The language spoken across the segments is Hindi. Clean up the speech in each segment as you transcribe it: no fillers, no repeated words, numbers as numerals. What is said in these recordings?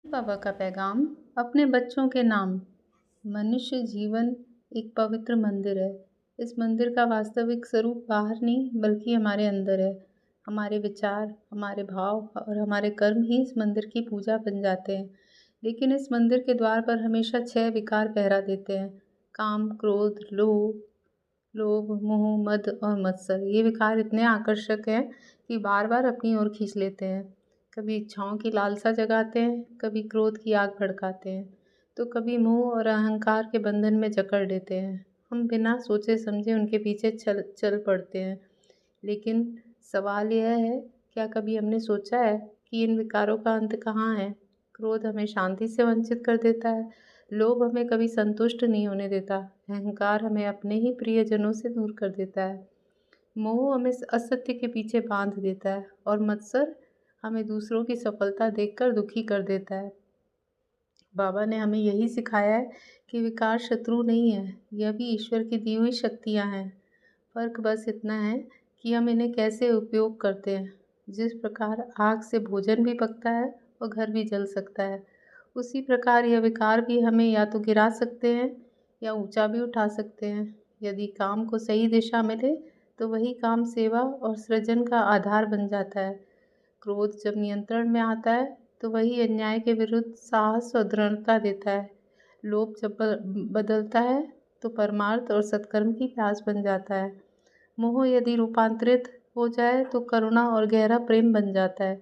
बाबा का पैगाम अपने बच्चों के नाम। मनुष्य जीवन एक पवित्र मंदिर है। इस मंदिर का वास्तविक स्वरूप बाहर नहीं बल्कि हमारे अंदर है। हमारे विचार, हमारे भाव और हमारे कर्म ही इस मंदिर की पूजा बन जाते हैं। लेकिन इस मंदिर के द्वार पर हमेशा 6 विकार पहरा देते हैं: काम, क्रोध, लोभ, मोह, मद और मत्सर। ये विकार इतने आकर्षक हैं कि बार बार अपनी ओर खींच लेते हैं। कभी इच्छाओं की लालसा जगाते हैं, कभी क्रोध की आग भड़काते हैं, तो कभी मोह और अहंकार के बंधन में जकड़ देते हैं। हम बिना सोचे समझे उनके पीछे चल चल पड़ते हैं। लेकिन सवाल यह है, क्या कभी हमने सोचा है कि इन विकारों का अंत कहाँ है? क्रोध हमें शांति से वंचित कर देता है, लोभ हमें कभी संतुष्ट नहीं होने देता, अहंकार हमें अपने ही प्रियजनों से दूर कर देता है, मोह हमें असत्य के पीछे बांध देता है और मत्सर हमें दूसरों की सफलता देखकर दुखी कर देता है। बाबा ने हमें यही सिखाया है कि विकार शत्रु नहीं है, यह भी ईश्वर की दी हुई शक्तियाँ हैं। फ़र्क बस इतना है कि हम इन्हें कैसे उपयोग करते हैं। जिस प्रकार आग से भोजन भी पकता है और घर भी जल सकता है, उसी प्रकार यह विकार भी हमें या तो गिरा सकते हैं या ऊंचा भी उठा सकते हैं। यदि काम को सही दिशा मिले तो वही काम सेवा और सृजन का आधार बन जाता है। क्रोध जब नियंत्रण में आता है तो वही अन्याय के विरुद्ध साहस और दृढ़ता देता है। लोभ जब बदलता है तो परमार्थ और सत्कर्म की प्यास बन जाता है। मोह यदि रूपांतरित हो जाए तो करुणा और गहरा प्रेम बन जाता है।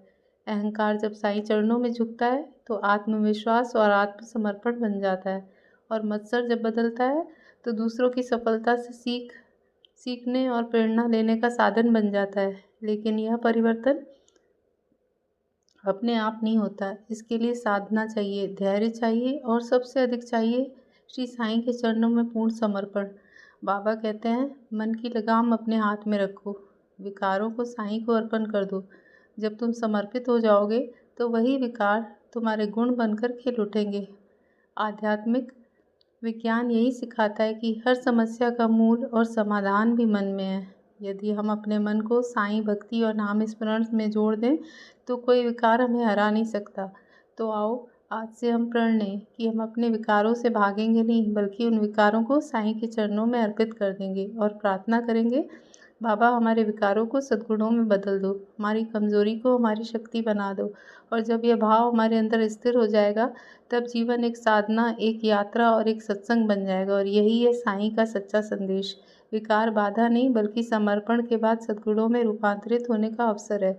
अहंकार जब साईं चरणों में झुकता है तो आत्मविश्वास और आत्मसमर्पण बन जाता है। और मत्सर जब बदलता है तो दूसरों की सफलता से सीखने और प्रेरणा लेने का साधन बन जाता है। लेकिन यह परिवर्तन अपने आप नहीं होता, इसके लिए साधना चाहिए, धैर्य चाहिए और सबसे अधिक चाहिए श्री साईं के चरणों में पूर्ण समर्पण। बाबा कहते हैं, मन की लगाम अपने हाथ में रखो, विकारों को साईं को अर्पण कर दो। जब तुम समर्पित हो जाओगे तो वही विकार तुम्हारे गुण बनकर खिल उठेंगे। आध्यात्मिक विज्ञान यही सिखाता है कि हर समस्या का मूल और समाधान भी मन में है। यदि हम अपने मन को साईं भक्ति और नाम स्मरण में जोड़ दें तो कोई विकार हमें हरा नहीं सकता। तो आओ आज से हम प्रण लें कि हम अपने विकारों से भागेंगे नहीं बल्कि उन विकारों को साईं के चरणों में अर्पित कर देंगे और प्रार्थना करेंगे, बाबा हमारे विकारों को सद्गुणों में बदल दो, हमारी कमज़ोरी को हमारी शक्ति बना दो। और जब यह भाव हमारे अंदर स्थिर हो जाएगा तब जीवन एक साधना, एक यात्रा और एक सत्संग बन जाएगा। और यही है साईं का सच्चा संदेश। विकार बाधा नहीं बल्कि समर्पण के बाद सद्गुणों में रूपांतरित होने का अवसर है।